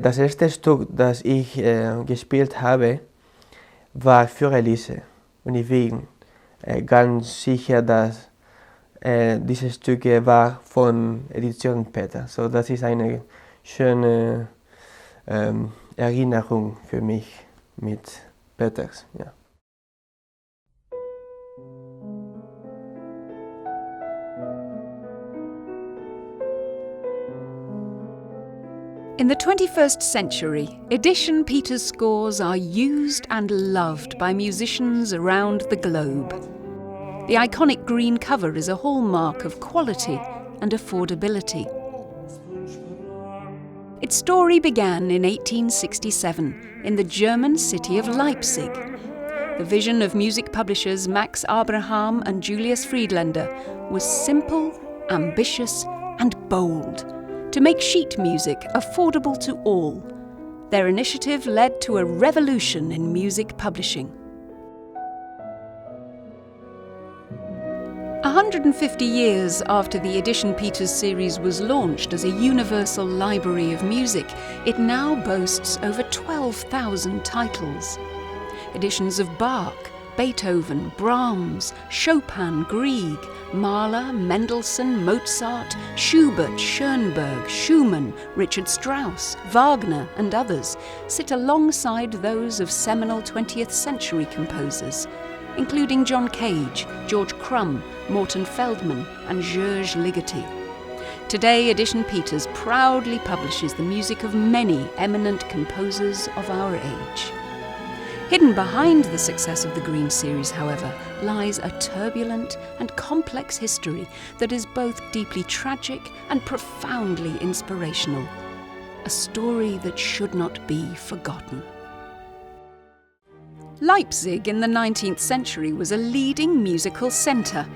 Das erste Stück, das ich gespielt habe, war für Elise. Und ich bin ganz sicher, dass dieses Stück war von Edition Peter. So, das ist eine schöne Erinnerung für mich mit Peters. Ja. In the 21st century, Edition Peters scores are used and loved by musicians around the globe. The iconic green cover is a hallmark of quality and affordability. Its story began in 1867 in the German city of Leipzig. The vision of music publishers Max Abraham and Julius Friedlander was simple, ambitious, and bold: to make sheet music affordable to all. Their initiative led to a revolution in music publishing. 150 years after the Edition Peters series was launched as a universal library of music, it now boasts over 12,000 titles. Editions of Bach, Beethoven, Brahms, Chopin, Grieg, Mahler, Mendelssohn, Mozart, Schubert, Schoenberg, Schumann, Richard Strauss, Wagner and others sit alongside those of seminal 20th century composers, including John Cage, George Crumb, Morton Feldman and Serge Ligeti. Today, Edition Peters proudly publishes the music of many eminent composers of our age. Hidden behind the success of the Green series, however, lies a turbulent and complex history that is both deeply tragic and profoundly inspirational. A story that should not be forgotten. Leipzig in the 19th century was a leading musical centre.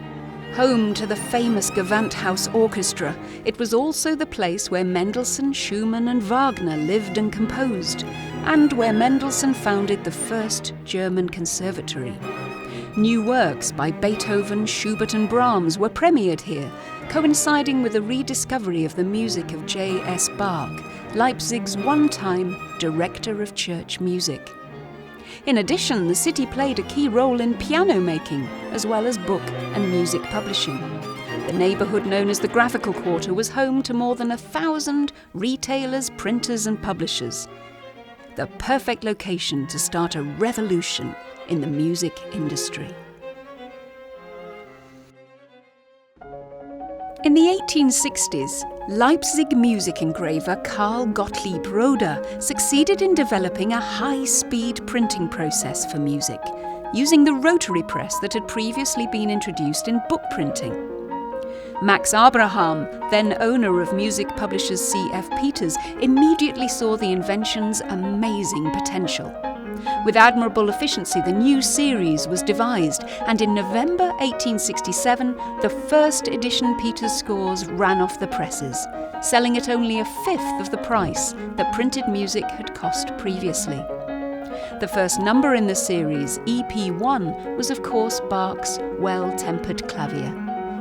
Home to the famous Gewandhaus Orchestra, it was also the place where Mendelssohn, Schumann and Wagner lived and composed, and where Mendelssohn founded the first German conservatory. New works by Beethoven, Schubert and Brahms were premiered here, coinciding with the rediscovery of the music of J.S. Bach, Leipzig's one-time director of church music. In addition, the city played a key role in piano making, as well as book and music publishing. The neighbourhood known as the Graphical Quarter was home to more than 1,000 retailers, printers and publishers. The perfect location to start a revolution in the music industry. In the 1860s, Leipzig music engraver Karl Gottlieb Roeder succeeded in developing a high-speed printing process for music, using the rotary press that had previously been introduced in book printing. Max Abraham, then owner of music publishers C.F. Peters, immediately saw the invention's amazing potential. With admirable efficiency, the new series was devised, and in November 1867, the first Edition Peters scores ran off the presses, selling at only a fifth of the price that printed music had cost previously. The first number in the series, EP1, was of course Bach's Well-Tempered Clavier.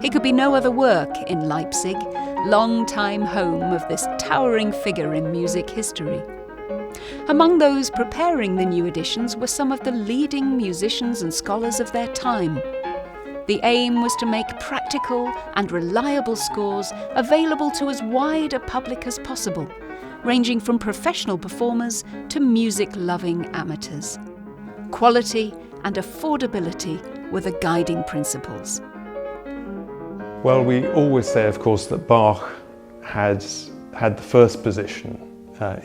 It could be no other work in Leipzig, long-time home of this towering figure in music history. Among those preparing the new editions were some of the leading musicians and scholars of their time. The aim was to make practical and reliable scores available to as wide a public as possible, ranging from professional performers to music-loving amateurs. Quality and affordability were the guiding principles. Well, we always say, of course, that Bach had the first position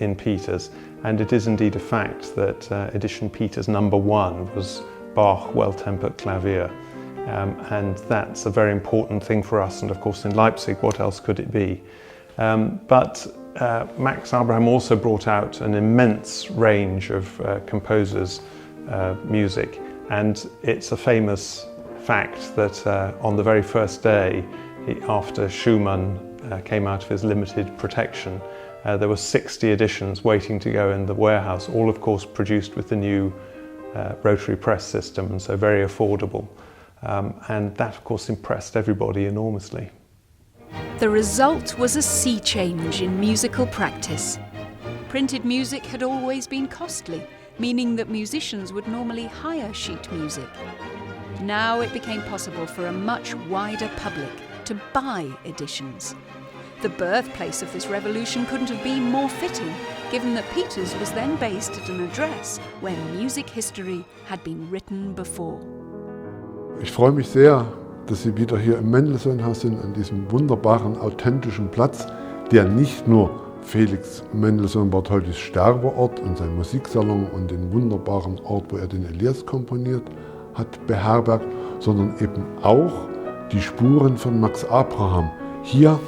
in Peters, and it is indeed a fact that Edition Peters #1 was Bach Well-Tempered Clavier, and that's a very important thing for us, and of course in Leipzig, what else could it be? But Max Abraham also brought out an immense range of composers' music, and it's a famous fact that on the very first day after Schumann came out of his limited protection, there were 60 editions waiting to go in the warehouse, all of course produced with the new rotary press system, and so very affordable. And that of course impressed everybody enormously. The result was a sea change in musical practice. Printed music had always been costly, meaning that musicians would normally hire sheet music. Now it became possible for a much wider public to buy editions. The birthplace of this revolution couldn't have been more fitting, given that Peters was then based at an address where music history had been written before. Ich freue mich sehr, dass Sie wieder hier im Mendelssohn-Haus sind, an diesem wunderbaren, authentischen Platz, der nicht nur Felix Mendelssohn Bartholdys Sterbeort und sein Musiksalon und den wunderbaren Ort, wo er den Elias komponiert hat, beherbergt, sondern eben auch die Spuren von Max Abraham hier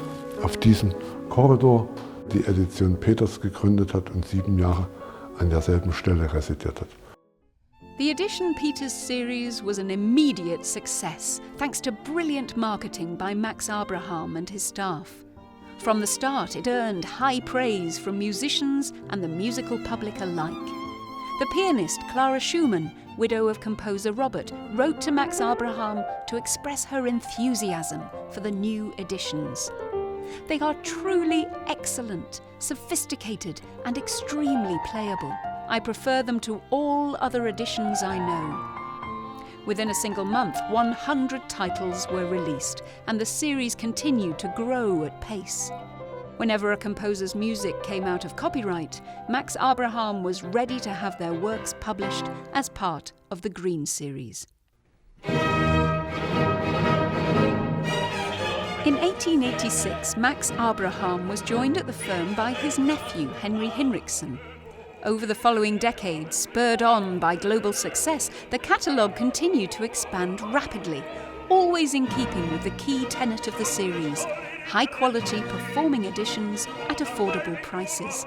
auf diesem Korridor, die Edition Peters gegründet hat und 7 Jahre an derselben Stelle residiert hat. The Edition Peters series was an immediate success, thanks to brilliant marketing by Max Abraham and his staff. From the start, it earned high praise from musicians and the musical public alike. The pianist Clara Schumann, widow of composer Robert, wrote to Max Abraham to express her enthusiasm for the new editions. They are truly excellent, sophisticated, and extremely playable. I prefer them to all other editions I know. Within a single month, 100 titles were released, and the series continued to grow at pace. Whenever a composer's music came out of copyright, Max Abraham was ready to have their works published as part of the Green series. In 1886, Max Abraham was joined at the firm by his nephew, Henry Hinrichsen. Over the following decades, spurred on by global success, the catalogue continued to expand rapidly, always in keeping with the key tenet of the series: high-quality performing editions at affordable prices.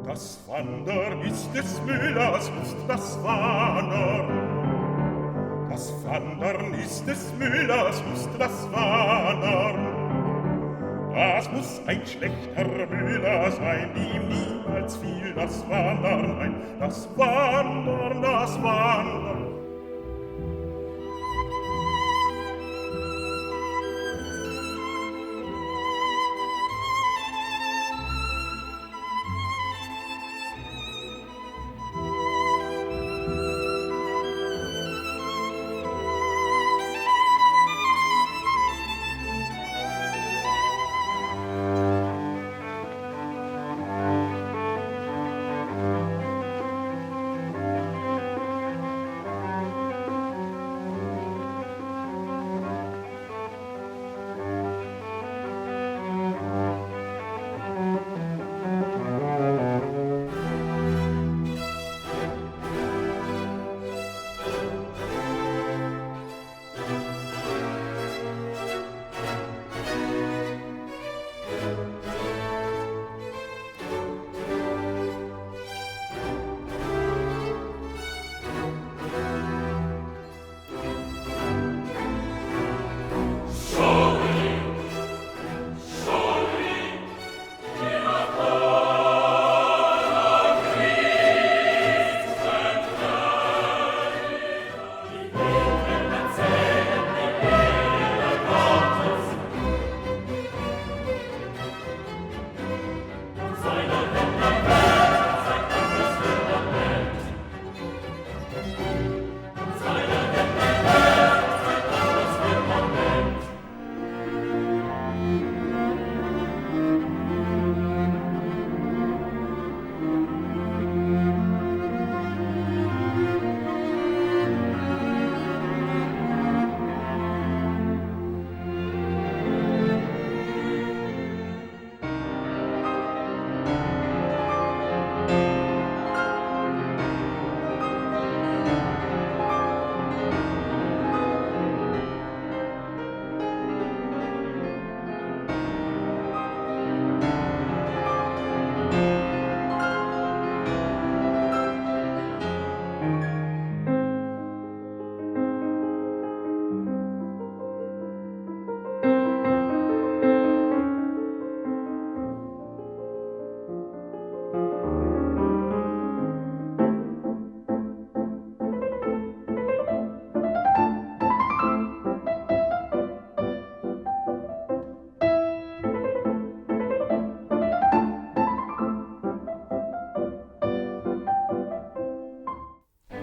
Das Wandern ist des Müllers Lust, das Wandern. Das Wandern ist des Müllers Lust, das Wandern. Das muss ein schlechter Müller sein, ihm niemals fiel das Wandern ein. Das Wandern, das Wandern.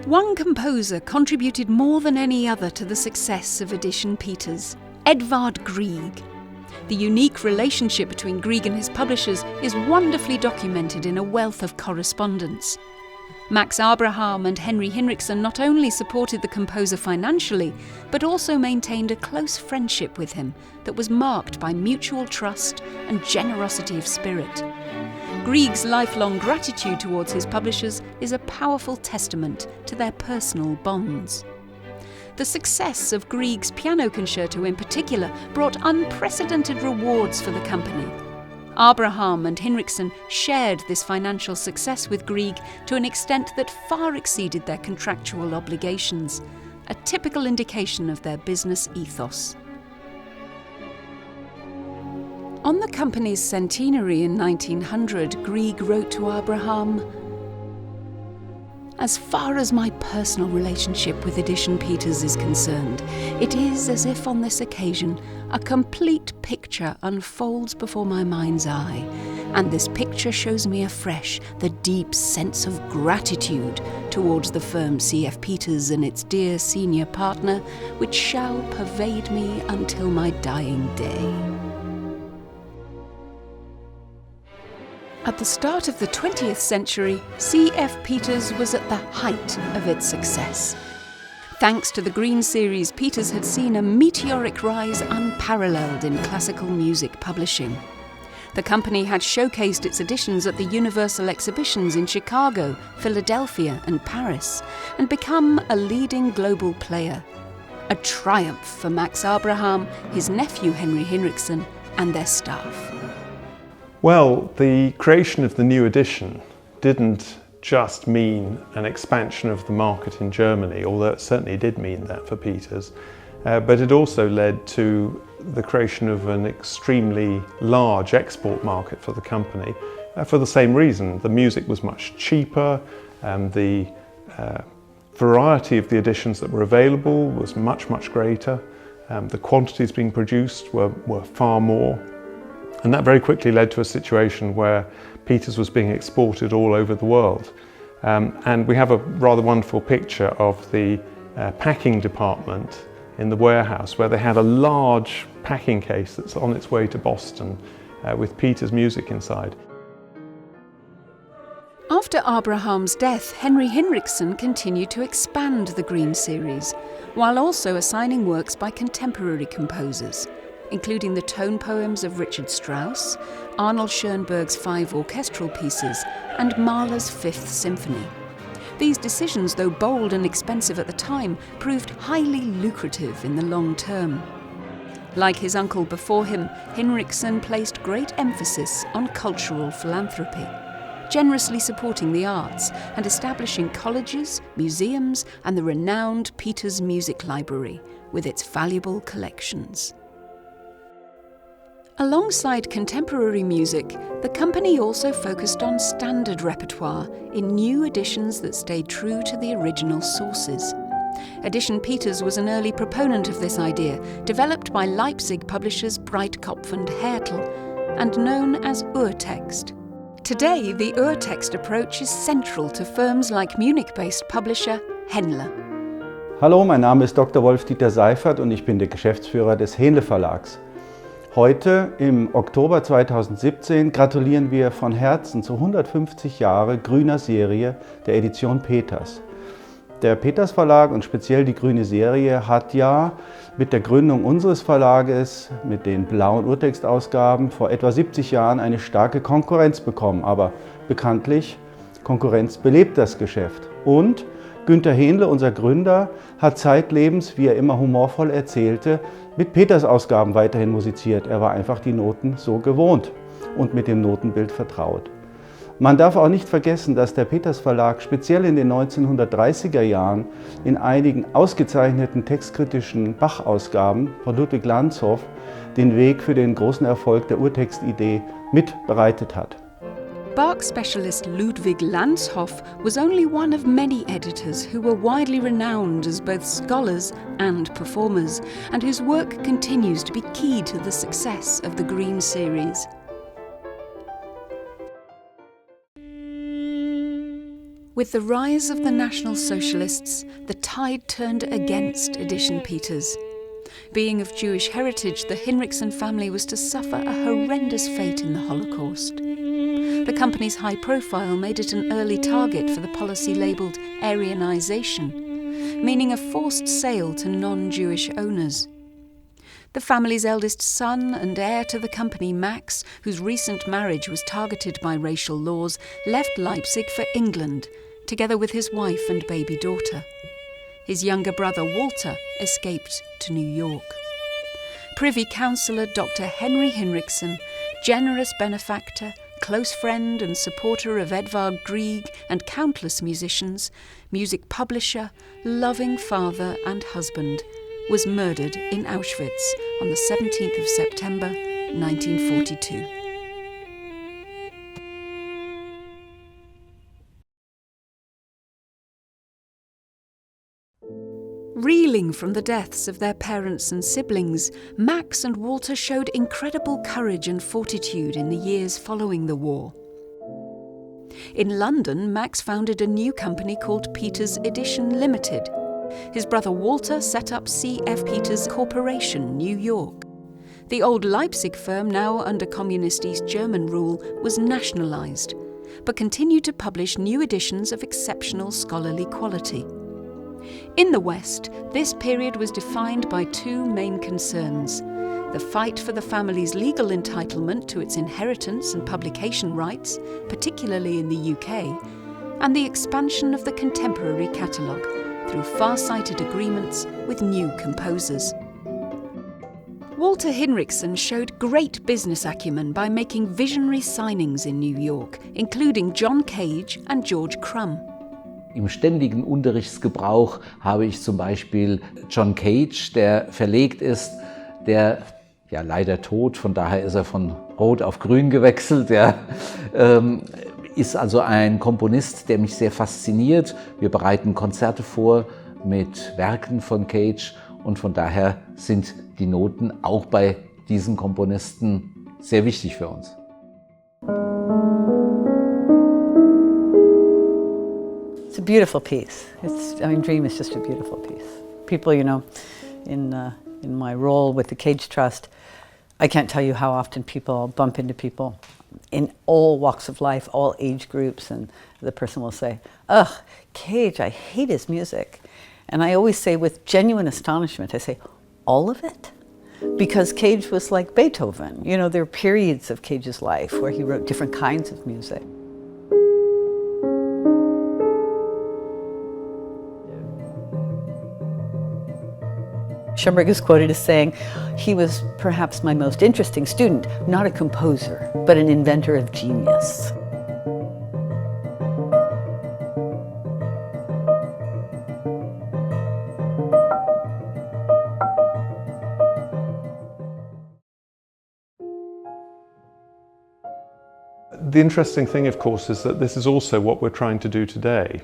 One composer contributed more than any other to the success of Edition Peters, Edvard Grieg. The unique relationship between Grieg and his publishers is wonderfully documented in a wealth of correspondence. Max Abraham and Henry Hinrichsen not only supported the composer financially, but also maintained a close friendship with him that was marked by mutual trust and generosity of spirit. Grieg's lifelong gratitude towards his publishers is a powerful testament to their personal bonds. The success of Grieg's piano concerto in particular brought unprecedented rewards for the company. Abraham and Hinrichsen shared this financial success with Grieg to an extent that far exceeded their contractual obligations, a typical indication of their business ethos. On the company's centenary in 1900, Grieg wrote to Abraham, "As far as my personal relationship with Edition Peters is concerned, it is as if on this occasion a complete picture unfolds before my mind's eye, and this picture shows me afresh the deep sense of gratitude towards the firm C.F. Peters and its dear senior partner, which shall pervade me until my dying day." At the start of the 20th century, C.F. Peters was at the height of its success. Thanks to the Green Series, Peters had seen a meteoric rise unparalleled in classical music publishing. The company had showcased its editions at the Universal Exhibitions in Chicago, Philadelphia, and Paris, and become a leading global player. A triumph for Max Abraham, his nephew Henry Hinrichsen, and their staff. Well, the creation of the new edition didn't just mean an expansion of the market in Germany, although it certainly did mean that for Peters, but it also led to the creation of an extremely large export market for the company for the same reason. The music was much cheaper, the variety of the editions that were available was much, much greater, the quantities being produced were far more. And that very quickly led to a situation where Peters was being exported all over the world. And we have a rather wonderful picture of the packing department in the warehouse, where they had a large packing case that's on its way to Boston with Peters' music inside. After Abraham's death, Henry Hinrichsen continued to expand the Green Series, while also assigning works by contemporary composers, including the tone poems of Richard Strauss, Arnold Schoenberg's 5 orchestral pieces, and Mahler's 5th Symphony. These decisions, though bold and expensive at the time, proved highly lucrative in the long term. Like his uncle before him, Hinrichsen placed great emphasis on cultural philanthropy, generously supporting the arts and establishing colleges, museums, and the renowned Peters Music Library with its valuable collections. Alongside contemporary music, the company also focused on standard repertoire in new editions that stayed true to the original sources. Edition Peters was an early proponent of this idea, developed by Leipzig publishers Breitkopf and Hertel, and known as Urtext. Today, the Urtext approach is central to firms like Munich-based publisher Henle. Hallo, mein Name ist Dr. Wolf-Dieter Seifert und ich bin der Geschäftsführer des Henle Verlags. Heute, im Oktober 2017, gratulieren wir von Herzen zu 150 Jahre grüner Serie der Edition Peters. Der Peters Verlag und speziell die grüne Serie hat ja mit der Gründung unseres Verlages, mit den blauen Urtextausgaben, vor etwa 70 Jahren eine starke Konkurrenz bekommen. Aber bekanntlich, Konkurrenz belebt das Geschäft. Und Günter Henle, unser Gründer, hat zeitlebens, wie er immer humorvoll erzählte, mit Peters Ausgaben weiterhin musiziert. Er war einfach die Noten so gewohnt und mit dem Notenbild vertraut. Man darf auch nicht vergessen, dass der Peters Verlag speziell in den 1930er Jahren in einigen ausgezeichneten textkritischen Bach-Ausgaben von Ludwig Lanzhoff den Weg für den großen Erfolg der Urtextidee mit bereitet hat. Bach specialist Ludwig Lanzhoff was only one of many editors who were widely renowned as both scholars and performers, and whose work continues to be key to the success of the Green Series. With the rise of the National Socialists, the tide turned against Edition Peters. Being of Jewish heritage, the Hinrichsen family was to suffer a horrendous fate in the Holocaust. The company's high profile made it an early target for the policy labelled Aryanization, meaning a forced sale to non-Jewish owners. The family's eldest son and heir to the company, Max, whose recent marriage was targeted by racial laws, left Leipzig for England, together with his wife and baby daughter. His younger brother, Walter, escaped to New York. Privy Councillor Dr. Henry Hinrichsen, generous benefactor, close friend and supporter of Edvard Grieg and countless musicians, music publisher, loving father and husband, was murdered in Auschwitz on the 17th of September 1942. Reeling from the deaths of their parents and siblings, Max and Walter showed incredible courage and fortitude in the years following the war. In London, Max founded a new company called Peters Edition Limited. His brother Walter set up C.F. Peters Corporation, New York. The old Leipzig firm, now under Communist East German rule, was nationalised, but continued to publish new editions of exceptional scholarly quality. In the West, this period was defined by two main concerns: the fight for the family's legal entitlement to its inheritance and publication rights, particularly in the UK, and the expansion of the contemporary catalogue through far-sighted agreements with new composers. Walter Hinrichsen showed great business acumen by making visionary signings in New York, including John Cage and George Crumb. Im ständigen Unterrichtsgebrauch habe ich zum Beispiel John Cage, der verlegt ist, der ja leider tot, von daher ist er von Rot auf Grün gewechselt, ist also ein Komponist, der mich sehr fasziniert. Wir bereiten Konzerte vor mit Werken von Cage und von daher sind die Noten auch bei diesen Komponisten sehr wichtig für uns. It's a beautiful piece. Dream is just a beautiful piece. People, in my role with the Cage Trust, I can't tell you how often people bump into people in all walks of life, all age groups, and the person will say, "Ugh, Cage, I hate his music." And I always say with genuine astonishment, I say, all of it? Because Cage was like Beethoven. There are periods of Cage's life where he wrote different kinds of music. Schoenberg is quoted as saying, "He was perhaps my most interesting student, not a composer, but an inventor of genius." The interesting thing, of course, is that this is also what we're trying to do today.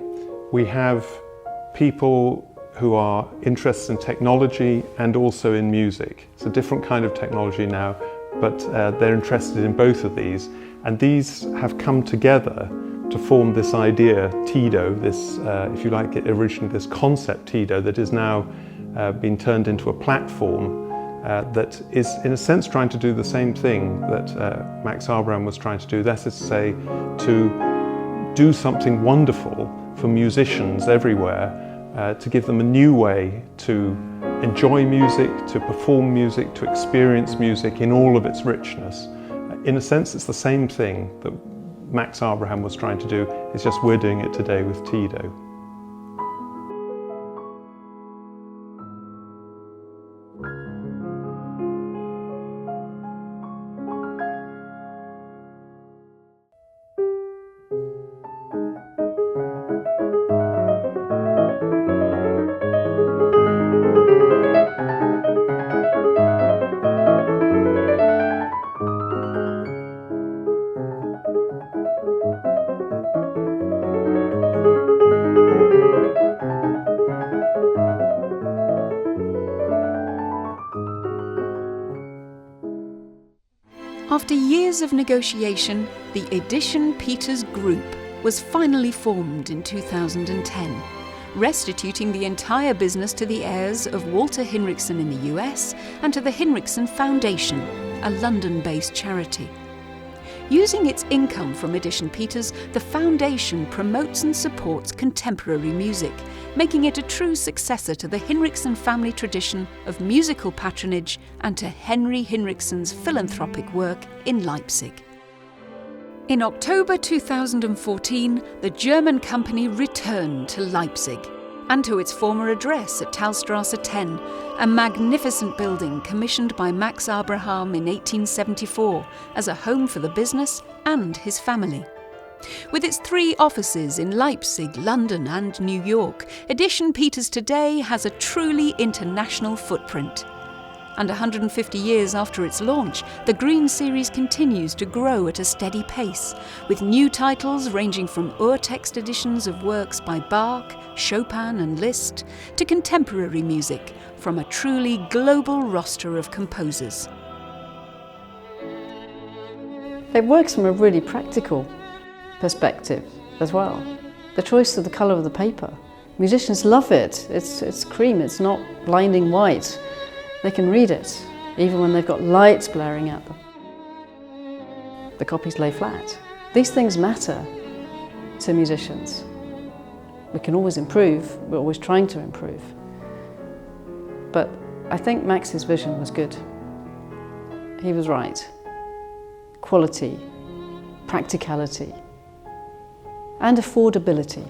We have people who are interested in technology and also in music. It's a different kind of technology now, but they're interested in both of these. And these have come together to form this idea, TIDO, this, if you like it, originally this concept TIDO that is now been turned into a platform that is, in a sense, trying to do the same thing that Max Abraham was trying to do. That is to say, to do something wonderful for musicians everywhere, to give them a new way to enjoy music, to perform music, to experience music in all of its richness. In a sense, it's the same thing that Max Abraham was trying to do, it's just we're doing it today with TIDO. After years of negotiation, the Edition Peters Group, was finally formed in 2010, restituting the entire business to the heirs of Walter Hinrichsen in the US and to the Hinrichsen Foundation, a London-based charity. Using its income from Edition Peters, the foundation promotes and supports contemporary music, making it a true successor to the Hinrichsen family tradition of musical patronage and to Henry Hinrichsen's philanthropic work in Leipzig. In October 2014, the German company returned to Leipzig and to its former address at Talstrasse 10, a magnificent building commissioned by Max Abraham in 1874 as a home for the business and his family. With its 3 offices in Leipzig, London and New York, Edition Peters today has a truly international footprint. And 150 years after its launch, the Green Series continues to grow at a steady pace, with new titles ranging from urtext editions of works by Bach, Chopin and Liszt, to contemporary music from a truly global roster of composers. It works from a really practical perspective as well. The choice of the colour of the paper. Musicians love it. It's cream, it's not blinding white. They can read it, even when they've got lights blaring at them. The copies lay flat. These things matter to musicians. We can always improve, we're always trying to improve. But I think Max's vision was good. He was right. Quality, practicality, and affordability.